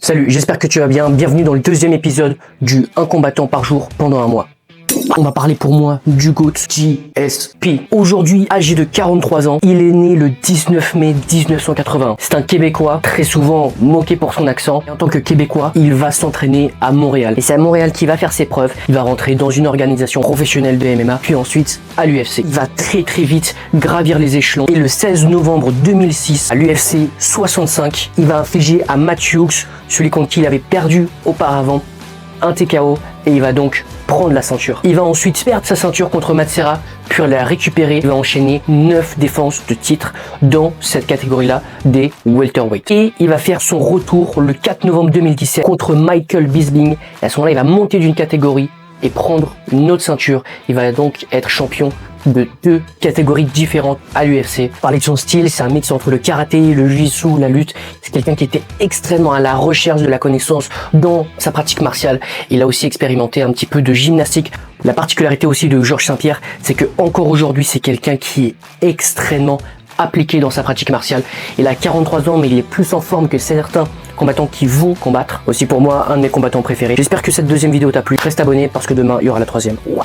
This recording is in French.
Salut, j'espère que tu vas bien. Bienvenue dans le deuxième épisode du 1 combattant par jour pendant un mois. On va parler pour moi du GOAT GSP. Aujourd'hui, âgé de 43 ans, il est né le 19 mai 1980. C'est un Québécois, très souvent moqué pour son accent. Et en tant que Québécois, il va s'entraîner à Montréal. Et c'est à Montréal qu'il va faire ses preuves. Il va rentrer dans une organisation professionnelle de MMA, puis ensuite à l'UFC. Il va très vite gravir les échelons. Et le 16 novembre 2006, à l'UFC 65, il va infliger à Matt Hughes, celui contre qui il avait perdu auparavant, un TKO, et il va donc prendre la ceinture. Il va ensuite perdre sa ceinture contre Matt Serra, puis la récupérer. Il va enchaîner 9 défenses de titre dans cette catégorie-là des welterweight. Et il va faire son retour le 4 novembre 2017 contre Michael Bisping. Et à ce moment-là, il va monter d'une catégorie et prendre une autre ceinture. Il va donc être champion de 2 catégories différentes à l'UFC. Parler de son style, c'est un mix entre le karaté, le jiu-jitsu, la lutte. C'est quelqu'un qui était extrêmement à la recherche de la connaissance dans sa pratique martiale. Il a aussi expérimenté un petit peu de gymnastique. La particularité aussi de Georges St-Pierre, c'est que encore aujourd'hui, c'est quelqu'un qui est extrêmement appliqué dans sa pratique martiale. Il a 43 ans, mais il est plus en forme que certains combattants qui vont combattre. Aussi pour moi, un de mes combattants préférés. J'espère que cette deuxième vidéo t'a plu. Reste abonné parce que demain, il y aura la troisième. Ouais.